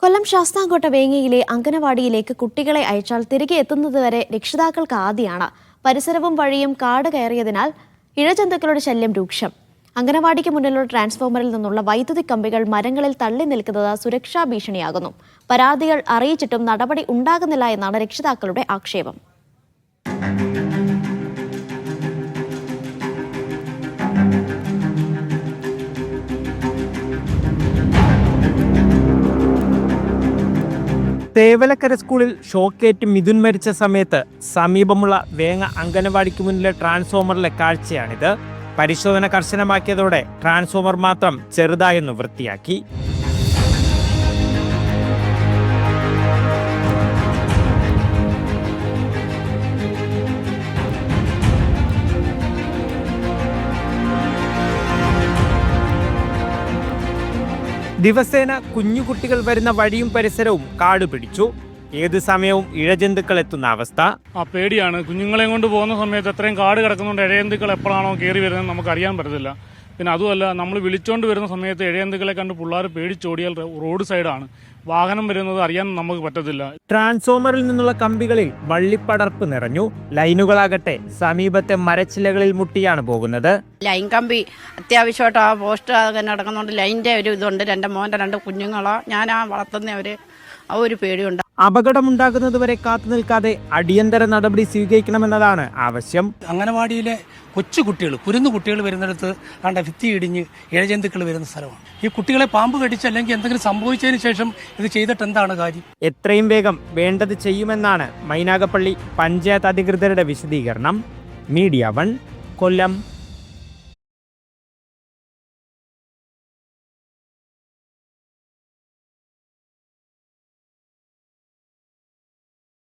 കൊല്ലം ശാസ്താംകോട്ട വേങ്ങയിലെ അങ്കനവാടിയിലേക്ക് കുട്ടികളെ അയച്ചാൽ തിരികെ എത്തുന്നതുവരെ രക്ഷിതാക്കൾക്ക് ആദിയാണ്. പരിസരവും വഴിയും കാട് കയറിയതിനാൽ ഇഴജന്തുക്കളുടെ ശല്യം രൂക്ഷം. അങ്കനവാടിക്ക് മുന്നിലുള്ള ട്രാൻസ്ഫോമറിൽ നിന്നുള്ള വൈദ്യുതി കമ്പികൾ മരങ്ങളിൽ തള്ളി നിൽക്കുന്നത് സുരക്ഷാ ഭീഷണിയാകുന്നു. പരാതികൾ അറിയിച്ചിട്ടും നടപടി ഉണ്ടാകുന്നില്ല എന്നാണ് രക്ഷിതാക്കളുടെ ആക്ഷേപം. തേവലക്കര സ്കൂളിൽ ഷോക്കേറ്റ് മിഥുൻ മരിച്ച സമയത്ത് സമീപമുള്ള വേങ്ങ അങ്കനവാടിക്ക് മുന്നിലെ ട്രാൻസ്ഫോമറിലെ കാഴ്ചയാണിത്. പരിശോധന കർശനമാക്കിയതോടെ ട്രാൻസ്ഫോമർ മാത്രം ചെറുതായൊന്ന് വൃത്തിയാക്കി. ദിവസേന കുഞ്ഞുകുട്ടികൾ വരുന്ന വഴിയും പരിസരവും കാട് പിടിച്ചു. ഏത് സമയവും ഇഴജന്തുക്കൾ എത്തുന്ന അവസ്ഥ. പേടിയാണ്. കുഞ്ഞുങ്ങളെ കൊണ്ട് പോകുന്ന സമയത്ത് എത്രയും കാട് കിടക്കുന്നുണ്ട്. ഇഴജന്തുക്കൾ എപ്പോഴാണോ കയറി വരുന്നത് നമുക്ക് അറിയാൻ പറ്റത്തില്ല. പിന്നെ അതുമല്ല, നമ്മൾ വിളിച്ചോണ്ട് വരുന്ന സമയത്ത് ഇഴജന്തുക്കളെ കണ്ട് പിള്ളേർ പേടിച്ചോടിയാൽ റോഡ് സൈഡാണ്, വാഹനം വരുന്നത് അറിയാൻ നമുക്ക് പറ്റത്തില്ല. ട്രാൻസ്ഫോമറിൽ നിന്നുള്ള കമ്പികളിൽ വള്ളിപ്പടർപ്പ് നിറഞ്ഞു. ലൈനുകളാകട്ടെ സമീപത്തെ മരച്ചിലകളിൽ മുട്ടിയാണ് പോകുന്നത്. ലൈൻ കമ്പി അത്യാവശ്യമായിട്ട് ആ പോസ്റ്റ് നടക്കുന്നുണ്ട്. ലൈനിന്റെ ഒരു ഇതുണ്ട്. എൻ്റെ മോൻ്റെ 2 കുഞ്ഞുങ്ങളാ ഞാൻ വളർത്തുന്നവര്. ആ ഒരു പേടിയുണ്ട്. അപകടമുണ്ടാകുന്നതുവരെ കാത്തു നിൽക്കാതെ അടിയന്തര നടപടി സ്വീകരിക്കണമെന്നതാണ് ആവശ്യം. അംഗനവാടിയിലെ കൊച്ചു കുട്ടികൾ, കുരുന്നു കുട്ടികൾ വരുന്നിടത്ത് കണ്ട ഭിത്തി ഇടിഞ്ഞ് ഇഴജന്തുക്കൾ വരുന്ന സ്ഥലമാണ്. ഈ കുട്ടികളെ പാമ്പ് കടിച്ച് അല്ലെങ്കിൽ എന്തെങ്കിലും സംഭവിച്ചതിന് ശേഷം ഇത് ചെയ്തിട്ട് എന്താണ് കാര്യം? എത്രയും വേഗം വേണ്ടത് ചെയ്യുമെന്നാണ് മൈനാഗപ്പള്ളി പഞ്ചായത്ത് അധികൃതരുടെ വിശദീകരണം. മീഡിയ 1 കൊല്ലം.